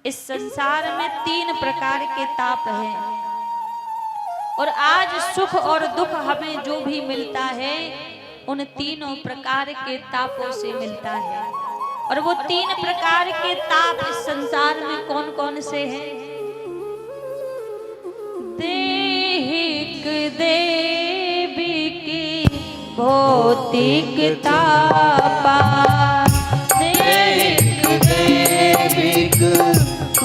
इस संसार में 3 प्रकार के ताप हैं और आज सुख और दुख हमें जो भी मिलता है उन तीनों प्रकार के तापों से मिलता है। और वो 3 प्रकार के ताप इस संसार में कौन कौन से हैं? देहिक देविक भौतिक तापा, देहिक देविक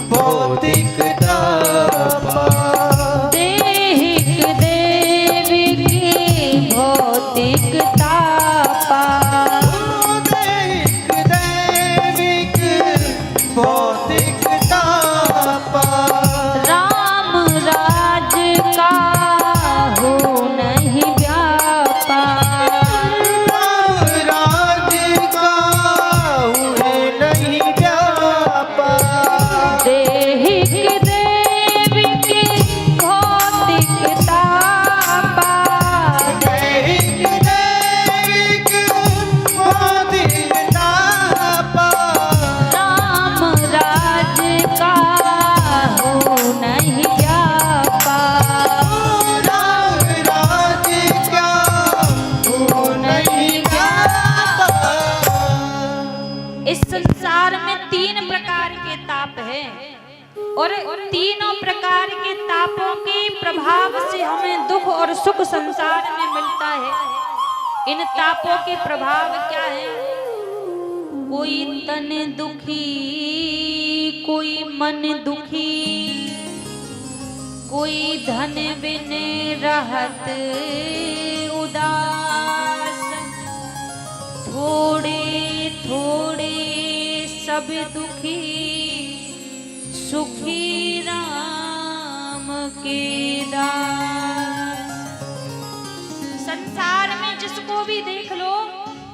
भौतिक तापा, देहिक देविक भौतिक तापा, देहिक देविक भौतिक तापा, राम राज का हो नहीं व्यापा, राम राज का हुए नहीं व्यापा, देहिक देविक भौतिक तापा, देहिक देविक भौतिक तापा, राम राज का हो नहीं व्यापा, राम राज का हो नहीं व्यापा। इस संसार में 3 प्रकार के ताप हैं और तीनों प्रकार के तापों के प्रभाव से हमें दुख और सुख संसार में मिलता है। इन तापों के प्रभाव क्या है? कोई तन दुखी, कोई मन दुखी, कोई धन बिन रहत उदास, थोड़े थोड़े सब दुखी, सुखी राम के दास। संसार में जिसको भी देख लो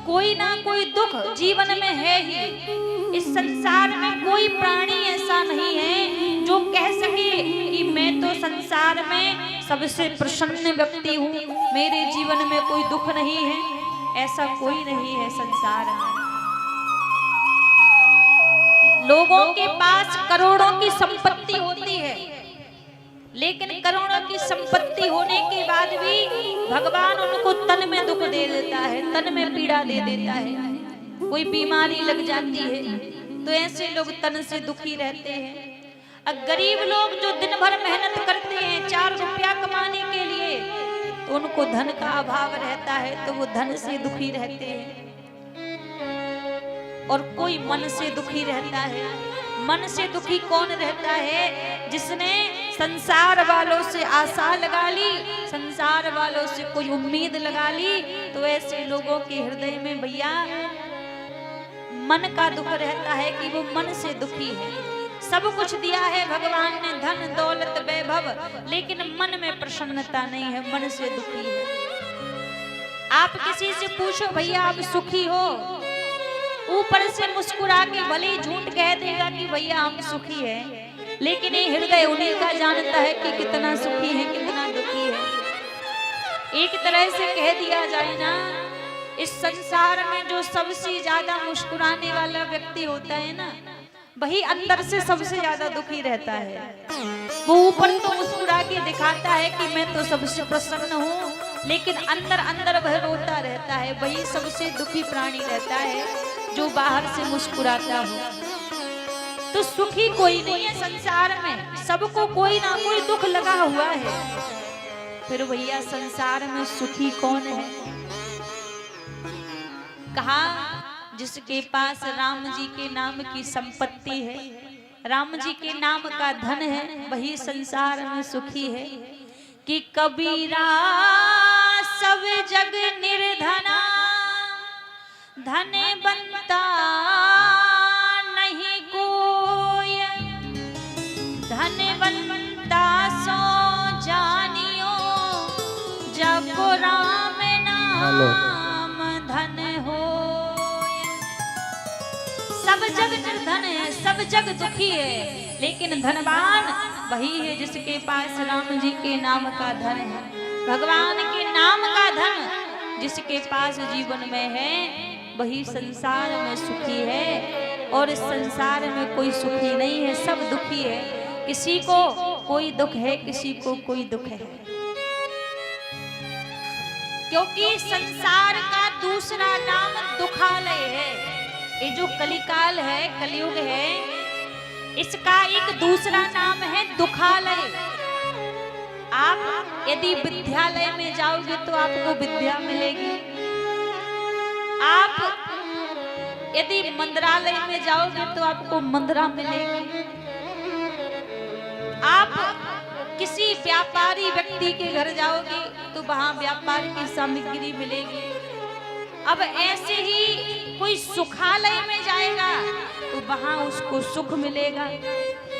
कोई ना कोई दुख जीवन में है ही। इस संसार में कोई प्राणी ऐसा नहीं है जो कह सके कि मैं तो संसार में सबसे प्रसन्न व्यक्ति हूँ, मेरे जीवन में कोई दुख नहीं है। ऐसा कोई नहीं है संसार में। लोगों के पास करोड़ों की संपत्ति होती है, लेकिन करोड़ों की संपत्ति होने के बाद भी भगवान उनको तन में दुख दे देता है, तन में पीड़ा दे देता है। कोई बीमारी लग जाती है तो ऐसे लोग तन से दुखी रहते हैं। अब गरीब लोग जो दिन भर मेहनत करते हैं 4 रुपया कमाने के लिए, तो उनको धन का अभाव रहता है तो वो धन से दुखी रहते हैं। और कोई मन से दुखी रहता है। मन से दुखी कौन रहता है? जिसने संसार वालों से आशा लगा ली, संसार वालों से कोई उम्मीद लगा ली, तो ऐसे लोगों के हृदय में भैया मन का दुख रहता है कि वो मन से दुखी है। सब कुछ दिया है भगवान ने, धन दौलत वैभव, लेकिन मन में प्रसन्नता नहीं है, मन से दुखी है। आप किसी से पूछो भैया आप सुखी हो, ऊपर से मुस्कुरा के भले ही झूठ कह देगा कि भैया हम सुखी हैं, लेकिन ये हृदय उन्हीं का जानता है कि कितना सुखी है कितना दुखी है। एक तरह से कह दिया जाए ना, इस संसार में जो सबसे ज्यादा मुस्कुराने वाला व्यक्ति होता है ना, वही अंदर से सबसे ज्यादा दुखी रहता है। वो ऊपर तो मुस्कुरा के दिखाता है कि मैं तो सबसे प्रसन्न हूँ, लेकिन अंदर अंदर वह रोता रहता है। वही सबसे दुखी प्राणी रहता है जो बाहर से मुस्कुराता हो। तो सुखी कोई नहीं है संसार में, सबको कोई ना कोई दुख लगा हुआ है। फिर भैया संसार में सुखी कौन है? कहा जिसके पास राम जी के नाम की संपत्ति है, राम जी के नाम का धन है, वही संसार में सुखी है। कि कबीरा सब जग निर्धना, धन बनता नहीं कोई, धन बनता सो जानियो, जब राम नाम धन हो। सब जग निर्धन है, सब जग दुखी है, लेकिन धनवान वही है जिसके पास राम जी के नाम का धन है, भगवान के नाम का धन जिसके पास जीवन में है, वही संसार में सुखी है। और इस संसार में कोई सुखी नहीं है, सब सब दुखी है, किसी को कोई दुख है, किसी को कोई दुख है। क्योंकि संसार का दूसरा नाम दुखालय है। ये जो कलिकाल है, कलयुग है, इसका एक दूसरा नाम है दुखालय। आप यदि विद्यालय में जाओगे तो आपको विद्या मिलेगी, आप यदि मंदिरालय में जाओगे तो आपको मंदिरा मिलेगी, आप किसी व्यापारी व्यक्ति के घर जाओगे तो वहां व्यापार की सामग्री मिलेगी। अब ऐसे ही कोई सुखालय में जाएगा तो वहां उसको सुख मिलेगा,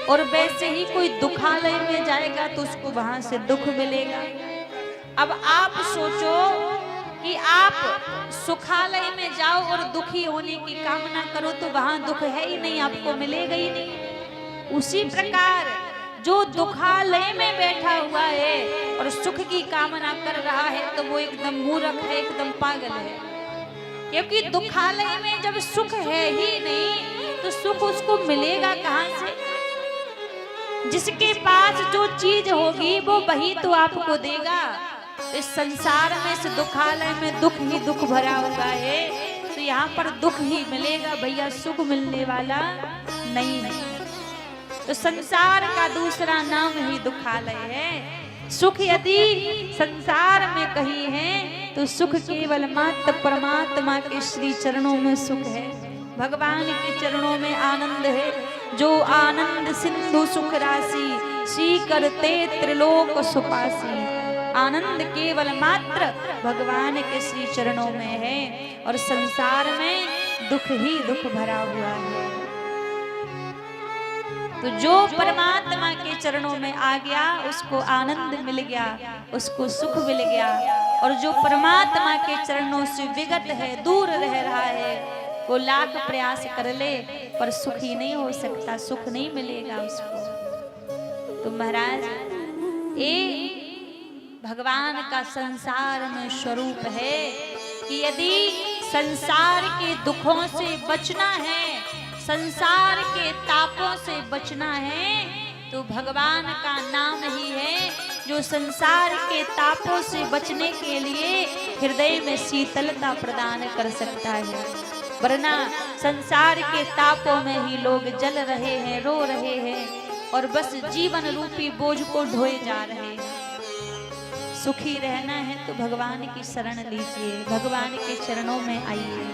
और वैसे ही कोई दुखालय में जाएगा तो उसको वहां से दुख मिलेगा। अब आप सोचो कि आप सुखालय में जाओ और दुखी होने की कामना करो तो वहां दुख है ही नहीं, आपको मिलेगा ही नहीं। उसी प्रकार जो दुखालय में बैठा हुआ है और सुख की कामना कर रहा है तो वो एकदम मूर्ख है, एकदम पागल है। क्योंकि दुखालय में जब सुख है ही नहीं तो सुख उसको मिलेगा कहां से? जिसके पास जो चीज होगी वो वही तो आपको देगा। इस संसार में, इस दुखालय में दुख ही दुख भरा हुआ है, तो यहाँ पर दुख ही मिलेगा भैया, सुख मिलने वाला नहीं है। तो संसार का दूसरा नाम ही दुखालय है। सुख यदि संसार में कहीं है तो सुख केवल मात्र परमात्मा के श्री चरणों में सुख है, भगवान के चरणों में आनंद है। जो आनंद सिंधु सुख राशि, श्री करते त्रिलोक सुपासी। आनंद केवल मात्र भगवान के श्री चरणों में है, और संसार में दुख ही दुख भरा हुआ है। तो जो परमात्मा के चरणों में आ गया उसको आनंद मिल गया, उसको सुख मिल गया। और जो परमात्मा के चरणों से विगत है, दूर रह रहा है, वो लाख प्रयास कर ले पर सुखी नहीं हो सकता, सुख नहीं मिलेगा उसको। तो महाराज, ये भगवान का संसार में स्वरूप है कि यदि संसार के दुखों से बचना है, संसार के तापों से बचना है, तो भगवान का नाम ही है जो संसार के तापों से बचने के लिए हृदय में शीतलता प्रदान कर सकता है। वरना संसार के तापों में ही लोग जल रहे हैं, रो रहे हैं, और बस जीवन रूपी बोझ को ढोए जा रहे हैं। सुखी रहना है तो भगवान की शरण लीजिए, भगवान के चरणों में आइए।